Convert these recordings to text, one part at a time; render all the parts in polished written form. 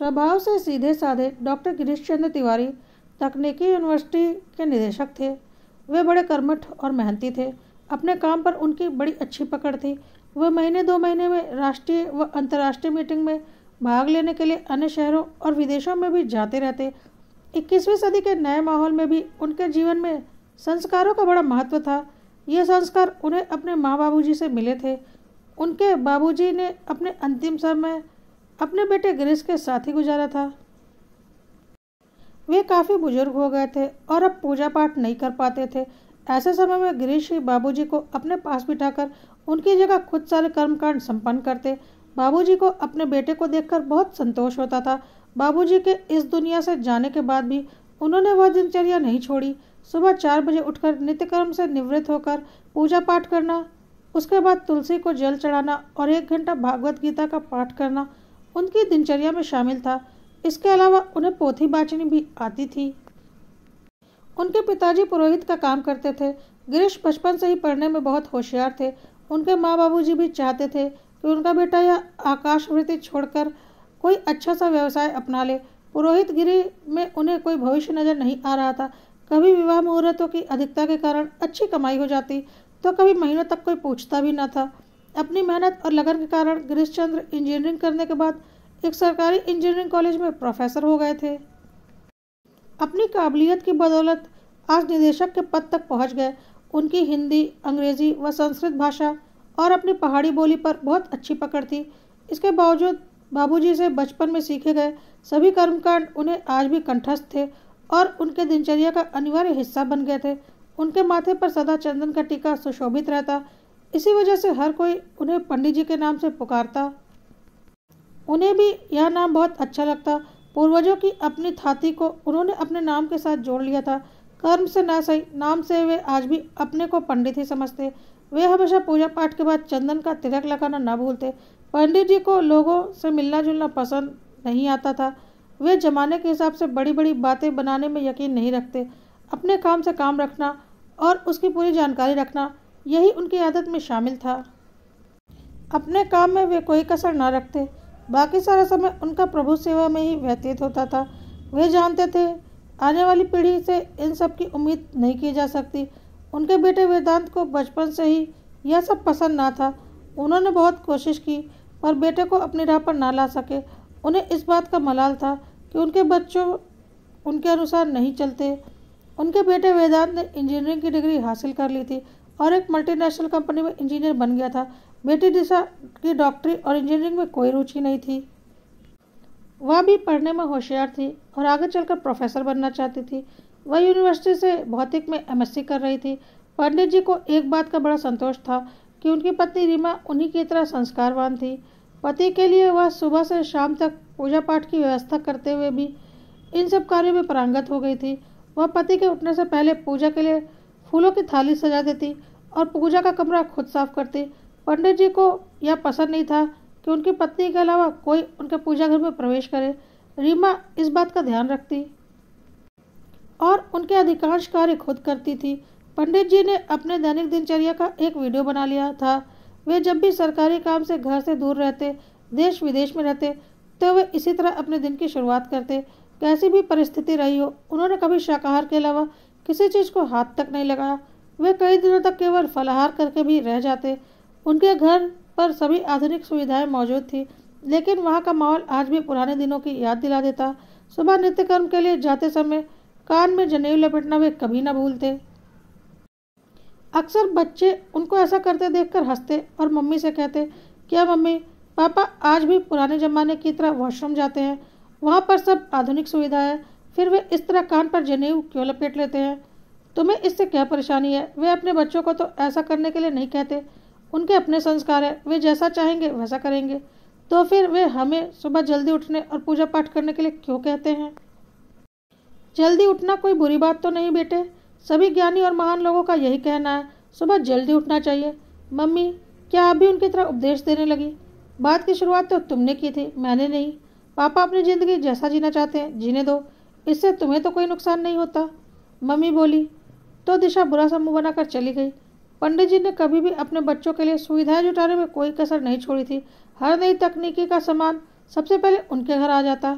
स्वभाव से सीधे साधे डॉक्टर गिरीश चंद्र तिवारी तकनीकी यूनिवर्सिटी के निदेशक थे। वे बड़े कर्मठ और मेहनती थे। अपने काम पर उनकी बड़ी अच्छी पकड़ थी। वह महीने 2 महीने में राष्ट्रीय व अंतर्राष्ट्रीय मीटिंग में भाग लेने के लिए अन्य शहरों और विदेशों में भी जाते रहते। 21वीं सदी के नए माहौल में भी उनके जीवन में संस्कारों का बड़ा महत्व था। ये संस्कार उन्हें अपने माँ बाबूजी से मिले थे। उनके बाबूजी ने अपने अंतिम समय अपने बेटे गिरीश के साथ ही गुजारा था। वे काफ़ी बुजुर्ग हो गए थे और अब पूजा पाठ नहीं कर पाते थे। ऐसे समय में गिरीश ही बाबूजी को अपने पास बिठाकर उनकी जगह खुद सारे कर्मकांड संपन्न करते। बाबूजी को अपने बेटे को देखकर बहुत संतोष होता था। बाबूजी के इस दुनिया से जाने के बाद भी उन्होंने वह दिनचर्या नहीं छोड़ी। सुबह 4 बजे उठकर नित्यकर्म से निवृत्त होकर पूजा पाठ करना, उसके बाद तुलसी को जल चढ़ाना और 1 घंटा भागवत गीता का पाठ करना उनकी दिनचर्या में शामिल था। इसके अलावा उन्हें पोथी बाचनी भी आती थी। उनके पिताजी पुरोहित का काम करते थे। गिरीश बचपन से ही पढ़ने में बहुत होशियार थे। उनके माँ बाबूजी भी चाहते थे कि उनका बेटा यह आकाशवृत्ति छोड़कर कोई अच्छा सा व्यवसाय अपना ले। पुरोहित गिरी में उन्हें कोई भविष्य नजर नहीं आ रहा था। कभी विवाह मुहूर्तों की अधिकता के कारण अच्छी कमाई हो जाती तो कभी महीनों तक कोई पूछता भी न था। अपनी मेहनत और लगन के कारण गिरीश चंद्र इंजीनियरिंग करने के बाद एक सरकारी इंजीनियरिंग कॉलेज में प्रोफेसर हो गए थे। अपनी काबिलियत की बदौलत आज निदेशक के पद तक पहुंच गए। उनकी हिंदी, अंग्रेजी व संस्कृत भाषा और अपनी पहाड़ी बोली पर बहुत अच्छी पकड़ थी। इसके बावजूद बाबूजी से बचपन में सीखे गए सभी कर्मकांड उन्हें आज भी कंठस्थ थे और उनके दिनचर्या का अनिवार्य हिस्सा बन गए थे। उनके माथे पर सदा चंदन का टीका सुशोभित रहता। इसी वजह से हर कोई उन्हें पंडित जी के नाम से पुकारता। उन्हें भी यह नाम बहुत अच्छा लगता। पूर्वजों की अपनी थाती को उन्होंने अपने नाम के साथ जोड़ लिया था। कर्म से ना सही, नाम से वे आज भी अपने को पंडित ही समझते। वे हमेशा पूजा पाठ के बाद चंदन का तिलक लगाना न भूलते। पंडित जी को लोगों से मिलना जुलना पसंद नहीं आता था। वे जमाने के हिसाब से बड़ी बड़ी बातें बनाने में यकीन नहीं रखते। अपने काम से काम रखना और उसकी पूरी जानकारी रखना, यही उनकी आदत में शामिल था। अपने काम में वे कोई कसर न रखते। बाकी सारा समय उनका प्रभु सेवा में ही व्यतीत होता था। वे जानते थे आने वाली पीढ़ी से इन सब की उम्मीद नहीं की जा सकती। उनके बेटे वेदांत को बचपन से ही यह सब पसंद ना था। उन्होंने बहुत कोशिश की पर बेटे को अपनी राह पर ना ला सके। उन्हें इस बात का मलाल था कि उनके बच्चों उनके अनुसार नहीं चलते। उनके बेटे वेदांत ने इंजीनियरिंग की डिग्री हासिल कर ली थी और एक मल्टीनेशनल कंपनी में इंजीनियर बन गया था। बेटी दिशा की डॉक्टरी और इंजीनियरिंग में कोई रुचि नहीं थी। वह भी पढ़ने में होशियार थी और आगे चलकर प्रोफेसर बनना चाहती थी। वह यूनिवर्सिटी से भौतिक में एमएससी कर रही थी। पंडित जी को एक बात का बड़ा संतोष था कि उनकी पत्नी रीमा उन्हीं की तरह संस्कारवान थी। पति के लिए वह सुबह से शाम तक पूजा पाठ की व्यवस्था करते हुए भी इन सब कार्यों में पारंगत हो गई थी। वह पति के उठने से पहले पूजा के लिए फूलों की थाली सजा देती और पूजा का कमरा खुद साफ करती। पंडित जी को यह पसंद नहीं था कि उनकी पत्नी के अलावा कोई उनके पूजा घर में प्रवेश करे। रीमा इस बात का ध्यान रखती और उनके अधिकांश कार्य खुद करती थी। पंडित जी ने अपने दैनिक दिनचर्या का एक वीडियो बना लिया था। वे जब भी सरकारी काम से घर से दूर रहते, देश विदेश में रहते, तो वे इसी तरह अपने दिन की शुरुआत करते। कैसी भी परिस्थिति रही हो, उन्होंने कभी शाकाहार के अलावा किसी चीज़ को हाथ तक नहीं लगाया। वे कई दिनों तक केवल फलाहार करके भी रह जाते। उनके घर पर सभी आधुनिक सुविधाएं मौजूद थी, लेकिन वहाँ का माहौल आज भी पुराने दिनों की याद दिला देता। सुबह नित्य कर्म के लिए जाते समय कान में जनेऊ लपेटना वे कभी न भूलते। अक्सर बच्चे उनको ऐसा करते देखकर हंसते और मम्मी से कहते, क्या मम्मी, पापा आज भी पुराने ज़माने की तरह वॉशरूम जाते हैं? वहाँ पर सब आधुनिक सुविधा है, फिर वे इस तरह कान पर जनेऊ क्यों लपेट लेते हैं? तुम्हें इससे क्या परेशानी है? वे अपने बच्चों को तो ऐसा करने के लिए नहीं कहते। उनके अपने संस्कार है, वे जैसा चाहेंगे वैसा करेंगे। तो फिर वे हमें सुबह जल्दी उठने और पूजा पाठ करने के लिए क्यों कहते हैं? जल्दी उठना कोई बुरी बात तो नहीं बेटे। सभी ज्ञानी और महान लोगों का यही कहना है, सुबह जल्दी उठना चाहिए। मम्मी, क्या आप भी उनकी तरह उपदेश देने लगी? बात की शुरुआत तो तुमने की थी, मैंने नहीं। पापा अपनी ज़िंदगी जैसा जीना चाहते हैं जीने दो, इससे तुम्हें तो कोई नुकसान नहीं होता। मम्मी बोली तो दिशा बुरा सा मुंह बनाकर चली गई। पंडित जी ने कभी भी अपने बच्चों के लिए सुविधाएं जुटाने में कोई कसर नहीं छोड़ी थी। हर नई तकनीकी का सामान सबसे पहले उनके घर आ जाता।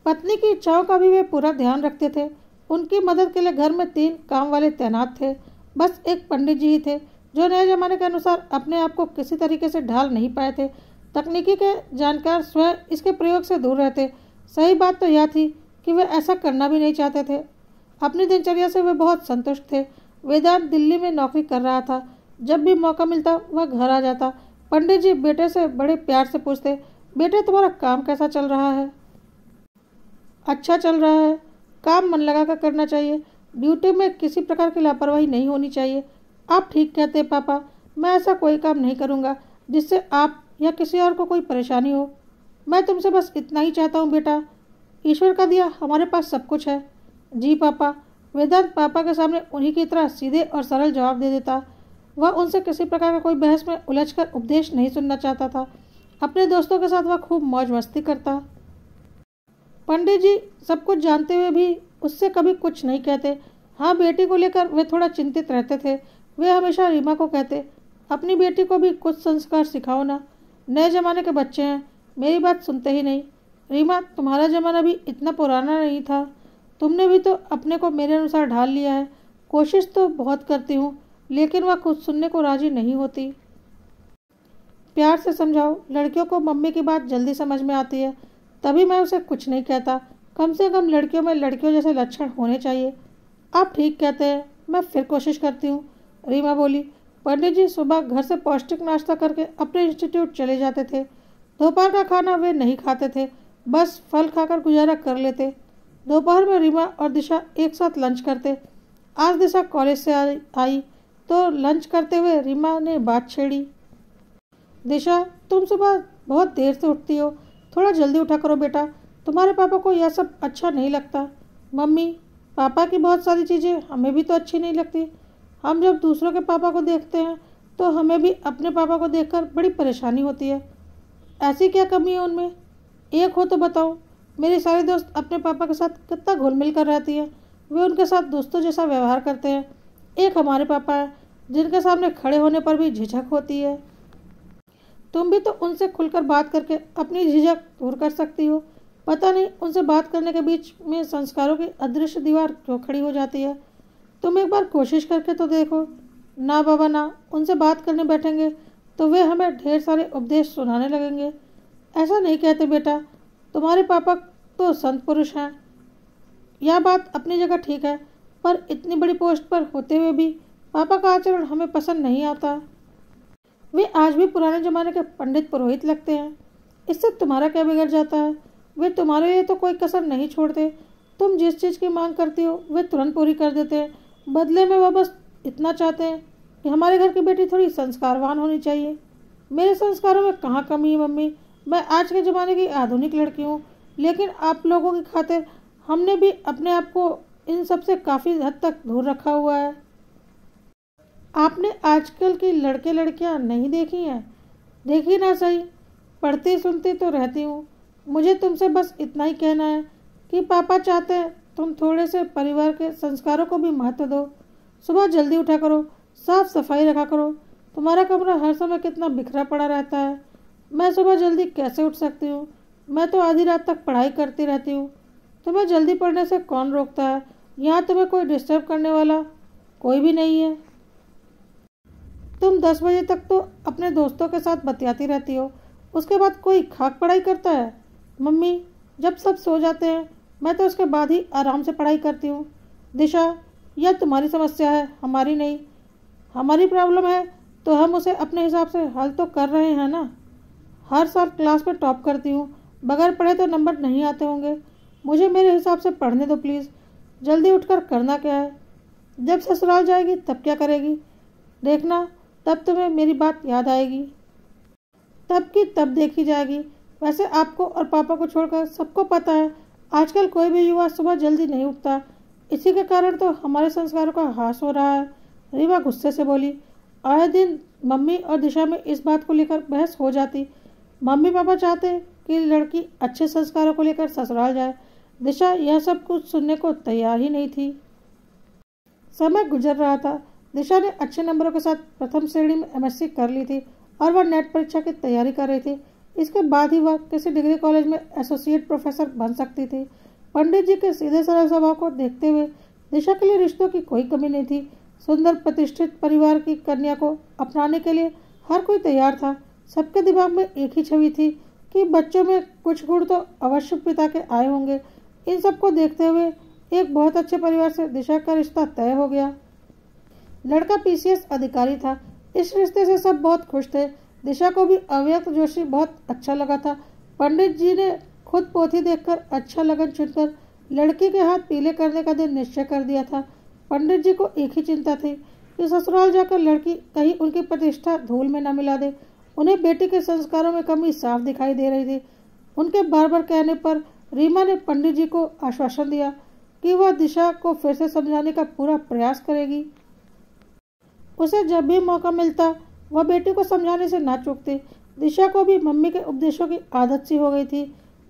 पत्नी की इच्छाओं का भी वे पूरा ध्यान रखते थे। उनकी मदद के लिए घर में 3 काम वाले तैनात थे। बस एक पंडित जी ही थे जो नए जमाने के अनुसार अपने आप को किसी तरीके से ढाल नहीं पाए थे। तकनीकी के जानकार स्वयं इसके प्रयोग से दूर रहते। सही बात तो यह थी कि वे ऐसा करना भी नहीं चाहते थे। अपनी दिनचर्या से वे बहुत संतुष्ट थे। वेदांत दिल्ली में नौकरी कर रहा था। जब भी मौका मिलता वह घर आ जाता। पंडित जी बेटे से बड़े प्यार से पूछते, बेटे तुम्हारा काम कैसा चल रहा है? अच्छा चल रहा है। काम मन लगा कर करना चाहिए। ड्यूटी में किसी प्रकार की लापरवाही नहीं होनी चाहिए। आप ठीक कहते हैं पापा, मैं ऐसा कोई काम नहीं करूँगा जिससे आप या किसी और को कोई परेशानी हो। मैं तुमसे बस इतना ही चाहता हूँ बेटा। ईश्वर का दिया हमारे पास सब कुछ है। जी पापा। वेदांत पापा के सामने उन्हीं की तरह सीधे और सरल जवाब दे देता। वह उनसे किसी प्रकार का कोई बहस में उलझकर उपदेश नहीं सुनना चाहता था। अपने दोस्तों के साथ वह खूब मौज मस्ती करता। पंडित जी सब कुछ जानते हुए भी उससे कभी कुछ नहीं कहते। हाँ, बेटी को लेकर वे थोड़ा चिंतित रहते थे। वे हमेशा रीमा को कहते, अपनी बेटी को भी कुछ संस्कार सिखाओ ना। नए जमाने के बच्चे हैं, मेरी बात सुनते ही नहीं। रीमा, तुम्हारा जमाना भी इतना पुराना नहीं था। तुमने भी तो अपने को मेरे अनुसार ढाल लिया है। कोशिश तो बहुत करती हूँ, लेकिन वह खुद सुनने को राजी नहीं होती। प्यार से समझाओ। लड़कियों को मम्मी की बात जल्दी समझ में आती है, तभी मैं उसे कुछ नहीं कहता। कम से कम लड़कियों में लड़कियों जैसे लक्षण होने चाहिए। आप ठीक कहते हैं, मैं फिर कोशिश करती हूँ, रीमा बोली। पंडित जी सुबह घर से पौष्टिक नाश्ता करके अपने इंस्टीट्यूट चले जाते थे। दोपहर का खाना वे नहीं खाते थे, बस फल खाकर गुजारा कर लेते। दोपहर में रीमा और दिशा एक साथ लंच करते। आज दिशा कॉलेज से आई तो लंच करते हुए रीमा ने बात छेड़ी। दिशा, तुम सुबह बहुत देर से उठती हो, थोड़ा जल्दी उठा करो बेटा। तुम्हारे पापा को यह सब अच्छा नहीं लगता। मम्मी, पापा की बहुत सारी चीज़ें हमें भी तो अच्छी नहीं लगती। हम जब दूसरों के पापा को देखते हैं तो हमें भी अपने पापा को देखकर बड़ी परेशानी होती है। ऐसी क्या कमी है उनमें? एक हो तो बताओ। मेरी सारी दोस्त अपने पापा के साथ कितना घुल मिल कर रहती है। वे उनके साथ दोस्तों जैसा व्यवहार करते हैं। एक हमारे पापा है जिनके सामने खड़े होने पर भी झिझक होती है। तुम भी तो उनसे खुलकर बात करके अपनी झिझक दूर कर सकती हो। पता नहीं उनसे बात करने के बीच में संस्कारों की अदृश्य दीवार क्यों खड़ी हो जाती है। तुम एक बार कोशिश करके तो देखो। ना बाबा ना, उनसे बात करने बैठेंगे तो वे हमें ढेर सारे उपदेश सुनाने लगेंगे। ऐसा नहीं कहते बेटा, तुम्हारे पापा तो संत पुरुष हैं। यह बात अपनी जगह ठीक है, पर इतनी बड़ी पोस्ट पर होते हुए भी पापा का आचरण हमें पसंद नहीं आता। वे आज भी पुराने जमाने के पंडित पुरोहित लगते हैं। इससे तुम्हारा क्या बिगड़ जाता है? वे तुम्हारे लिए तो कोई कसर नहीं छोड़ते। तुम जिस चीज़ की मांग करती हो वे तुरंत पूरी कर देते हैं। बदले में वह बस इतना चाहते हैं कि हमारे घर की बेटी थोड़ी संस्कारवान होनी चाहिए। मेरे संस्कारों में कहाँ कमी है मम्मी? मैं आज के ज़माने की आधुनिक लड़की हूँ, लेकिन आप लोगों की खातिर हमने भी अपने आप को इन सब से काफ़ी हद तक दूर रखा हुआ है। आपने आजकल की लड़के लड़कियां नहीं देखी हैं? देखी ना सही, पढ़ती सुनती तो रहती हूँ। मुझे तुमसे बस इतना ही कहना है कि पापा चाहते हैं तुम थोड़े से परिवार के संस्कारों को भी महत्व दो। सुबह जल्दी उठा करो, साफ सफाई रखा करो। तुम्हारा कमरा हर समय कितना बिखरा पड़ा रहता है। मैं सुबह जल्दी कैसे उठ सकती हूँ? मैं तो आधी रात तक पढ़ाई करती रहती हूँ। तुम्हें जल्दी पढ़ने से कौन रोकता है? यहाँ तुम्हें कोई डिस्टर्ब करने वाला कोई भी नहीं है। तुम 10 बजे तक तो अपने दोस्तों के साथ बतियाती रहती हो, उसके बाद कोई खाक पढ़ाई करता है? मम्मी, जब सब सो जाते हैं मैं तो उसके बाद ही आराम से पढ़ाई करती हूँ। दिशा, यह तुम्हारी समस्या है, हमारी नहीं। हमारी प्रॉब्लम है तो हम उसे अपने हिसाब से हल तो कर रहे हैं ना। हर साल क्लास में टॉप करती हूँ, बगैर पढ़े तो नंबर नहीं आते होंगे। मुझे मेरे हिसाब से पढ़ने दो प्लीज़। जल्दी उठकर करना क्या है? जब ससुराल जाएगी तब क्या करेगी? देखना, तब तुम्हें मेरी बात याद आएगी। तब की तब देखी जाएगी। वैसे आपको और पापा को छोड़कर सबको पता है आजकल कोई भी युवा सुबह जल्दी नहीं उठता। इसी के कारण तो हमारे संस्कारों का ह्रास हो रहा है। रीमा गुस्से से बोली। आए दिन मम्मी और दिशा में इस बात को लेकर बहस हो जाती। मम्मी पापा चाहते कि लड़की अच्छे संस्कारों को लेकर ससुराल जाए। दिशा यह सब कुछ सुनने को तैयार ही नहीं थी। समय गुजर रहा था। दिशा ने अच्छे नंबरों के साथ प्रथम श्रेणी में MSc कर ली थी और वह नेट परीक्षा की तैयारी कर रही थी। इसके बाद ही वह किसी डिग्री कॉलेज में एसोसिएट प्रोफेसर बन सकती थी। पंडित जी के सीधे सरल स्वभाव को देखते हुए दिशा के लिए रिश्तों की कोई कमी नहीं थी। सुंदर प्रतिष्ठित परिवार की कन्या को अपनाने के लिए हर कोई तैयार था। सबके दिमाग में एक ही छवि थी कि बच्चों में कुछ गुण तो अवश्य पिता के आए होंगे। इन सबको देखते हुए एक बहुत अच्छे परिवार से दिशा का रिश्ता तय हो गया। लड़का पीसीएस अधिकारी था। इस रिश्ते से सब बहुत खुश थे। दिशा को भी अव्यक्त जोशी बहुत अच्छा लगा था। पंडित जी ने खुद पोथी देखकर अच्छा लगन चुनकर लड़की के हाथ पीले करने का दिन निश्चय कर दिया था। पंडित जी को एक ही चिंता थी कि ससुराल जाकर लड़की कहीं उनकी प्रतिष्ठा धूल में न मिला दे। उन्हें बेटी के संस्कारों में कमी साफ दिखाई दे रही थी। उनके बार बार कहने पर रीमा ने पंडित जी को आश्वासन दिया कि वह दिशा को फिर से समझाने का पूरा प्रयास करेगी। उसे जब भी मौका मिलता वह बेटी को समझाने से ना चूकती। दिशा को भी मम्मी के उपदेशों की आदत सी हो गई थी।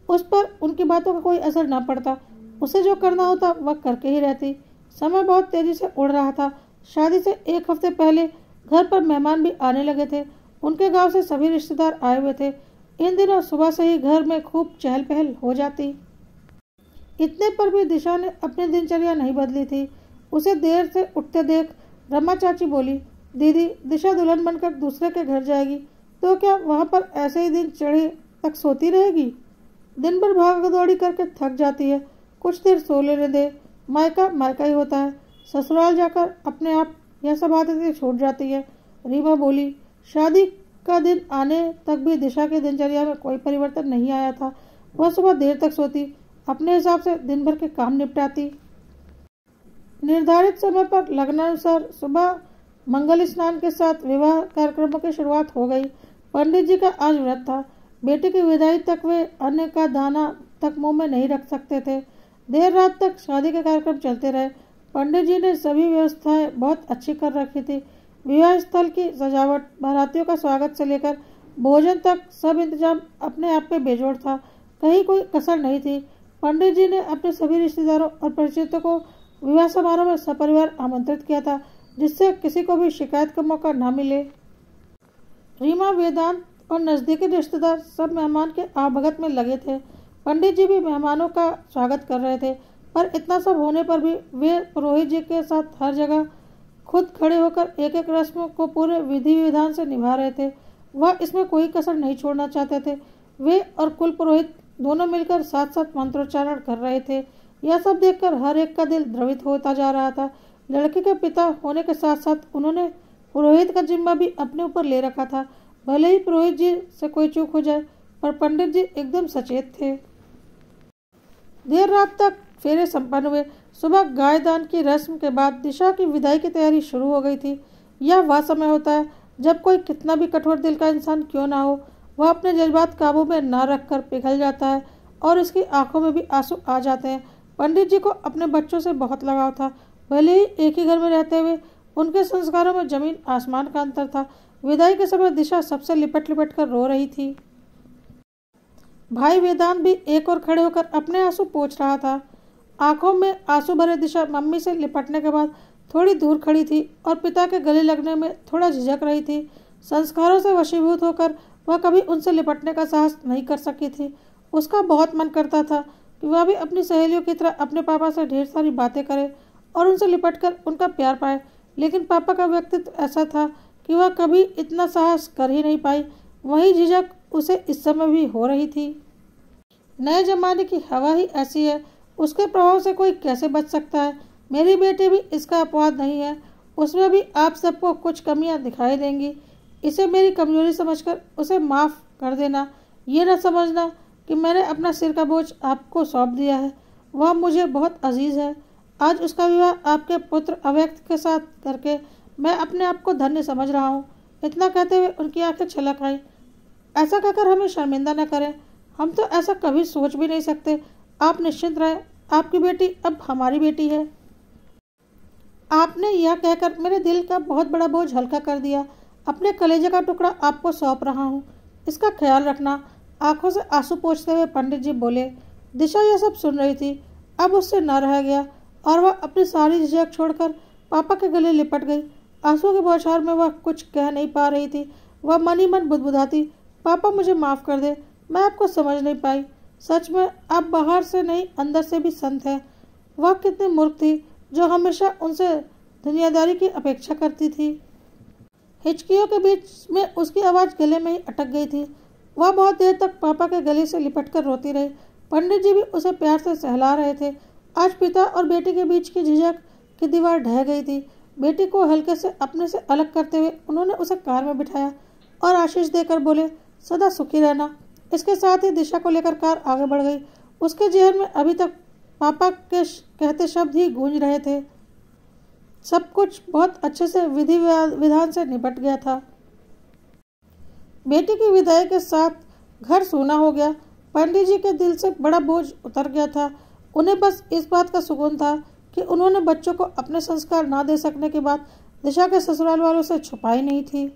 उस पर उनकी बातों का कोई असर ना पड़ता। उसे जो करना होता वह करके ही रहती। समय बहुत तेजी से उड़ रहा था। शादी से एक हफ्ते पहले घर पर मेहमान भी आने लगे थे। उनके गांव से सभी रिश्तेदार आए हुए थे। इन दिनों सुबह से ही घर में खूब चहल पहल हो जाती। इतने पर भी दिशा ने अपनी दिनचर्या नहीं बदली थी। उसे देर से उठते देख रमा चाची बोली, दीदी, दिशा दुल्हन बनकर दूसरे के घर जाएगी तो क्या वहाँ पर ऐसे ही दिन चढ़े तक सोती रहेगी? दिन भर भाग दौड़ी करके थक जाती है। कुछ देर सो लेने दे। मायका मायका ही होता है। ससुराल जाकर अपने आप यह सब आदतें छूट जाती है। रीमा बोली। शादी का दिन आने तक भी दिशा की दिनचर्या में कोई परिवर्तन नहीं आया था। वह सुबह देर तक सोती, अपने हिसाब से दिन भर के काम निपटाती। निर्धारित समय पर लग्नानुसार सुबह मंगल स्नान के साथ विवाह कार्यक्रमों की शुरुआत हो गई। पंडित जी का आज व्रत था। बेटी की विदाई तक वे अन्न का दाना तक मुंह में नहीं रख सकते थे। देर रात तक शादी के कार्यक्रम चलते रहे। पंडित जी ने सभी व्यवस्थाएं बहुत अच्छी कर रखी थी। विवाह स्थल की सजावट, बारातियों का स्वागत से लेकर भोजन तक सब इंतजाम अपने आप में बेजोड़ था। कहीं कोई कसर नहीं थी। पंडित जी ने अपने सभी रिश्तेदारों और परिचितों को विवाह समारोह में सपरिवार आमंत्रित किया था, जिससे किसी को भी शिकायत का मौका न मिले। रीमा, वेदांत और नजदीकी रिश्तेदार सब मेहमान के आवभगत में लगे थे। पंडित जी भी मेहमानों का स्वागत कर रहे थे, पर इतना सब होने पर भी वे पुरोहित जी के साथ हर जगह खुद खड़े होकर एक एक रस्म को पूरे विधि विधान से निभा रहे थे। वह इसमें कोई कसर नहीं छोड़ना चाहते थे। वे और कुल पुरोहित दोनों मिलकर साथ साथ मंत्रोच्चारण कर रहे थे। यह सब देखकर हर एक का दिल द्रवित होता जा रहा था। लड़के के पिता होने के साथ साथ उन्होंने पुरोहित का जिम्मा भी अपने ऊपर ले रखा था। भले ही पुरोहित जी से कोई चूक हो जाए, पर पंडित जी एकदम सचेत थे। देर रात तक फेरे संपन्न हुए। सुबह गाय दान की रस्म के बाद दिशा की विदाई की तैयारी शुरू हो गई थी। यह वह समय होता है जब कोई कितना भी कठोर दिल का इंसान क्यों ना हो, वह अपने जज्बात काबू में न रखकर पिघल जाता है और उसकी आंखों में भी आंसू आ जाते हैं। पंडित जी को अपने बच्चों से बहुत लगाव था। भले ही एक ही घर में रहते हुए उनके संस्कारों में जमीन आसमान का अंतर था। विदाई के समय दिशा सबसे लिपट लिपट कर रो रही थी। भाई वेदांत भी एक और खड़े होकर अपने आंसू पोंछ रहा था। आंखों में आंसू भरे दिशा मम्मी से लिपटने के बाद थोड़ी दूर खड़ी थी और पिता के गले लगने में थोड़ा झिझक रही थी। संस्कारों से वशीभूत होकर वह कभी उनसे लिपटने का साहस नहीं कर सकी थी। उसका बहुत मन करता था कि वह भी अपनी सहेलियों की तरह अपने पापा से ढेर सारी बातें करे और उनसे लिपटकर उनका प्यार पाए, लेकिन पापा का व्यक्तित्व ऐसा था कि वह कभी इतना साहस कर ही नहीं पाई। वही झिझक उसे इस समय भी हो रही थी। नए जमाने की हवा ही ऐसी है, उसके प्रभाव से कोई कैसे बच सकता है। मेरी बेटी भी इसका अपवाद नहीं है। उसमें भी आप सबको कुछ कमियां दिखाई देंगी। इसे मेरी कमजोरी समझकर उसे माफ़ कर देना। ये न समझना कि मैंने अपना सिर का बोझ आपको सौंप दिया है। वह मुझे बहुत अजीज है। आज उसका विवाह आपके पुत्र अव्यक्त के साथ करके मैं अपने आप को धन्य समझ रहा हूँ। इतना कहते हुए उनकी आंखें छलक आई। ऐसा कहकर हमें शर्मिंदा न करें। हम तो ऐसा कभी सोच भी नहीं सकते। आप निश्चिंत रहें, आपकी बेटी अब हमारी बेटी है। आपने यह कहकर मेरे दिल का बहुत बड़ा बोझ हल्का कर दिया। अपने कलेजे का टुकड़ा आपको सौंप रहा हूँ, इसका ख्याल रखना। आंखों से आंसू पोंछते हुए पंडित जी बोले। दिशा यह सब सुन रही थी। अब उससे न रह गया और वह अपनी सारी झिझक छोड़कर पापा के गले लिपट गई। आंसू के बौछार में वह कुछ कह नहीं पा रही थी। वह मन ही मन बुदबुदाती, पापा मुझे माफ़ कर दे, मैं आपको समझ नहीं पाई। सच में आप बाहर से नहीं अंदर से भी संत हैं। वह कितनी मूर्ख थी जो हमेशा उनसे दुनियादारी की अपेक्षा करती थी। हिचकियों के बीच में उसकी आवाज़ गले में ही अटक गई थी। वह बहुत देर तक पापा के गले से लिपटकर रोती रही। पंडित जी भी उसे प्यार से सहला रहे थे। आज पिता और बेटी के बीच की झिझक की दीवार ढह गई थी। बेटी को हल्के से अपने से अलग करते हुए उन्होंने उसे कार में बिठाया और आशीष देकर बोले, सदा सुखी रहना। इसके साथ ही दिशा को लेकर कार आगे बढ़ गई। उसके जेहन में अभी तक पापा के कहते शब्द ही गूंज रहे थे। सब कुछ बहुत अच्छे से विधि विधान से निपट गया था। बेटी की विदाई के साथ घर सूना हो गया। पंडित जी के दिल से बड़ा बोझ उतर गया था। उन्हें बस इस बात का सुकून था कि उन्होंने बच्चों को अपने संस्कार ना दे सकने की बात दिशा के ससुराल वालों से छुपाई नहीं थी।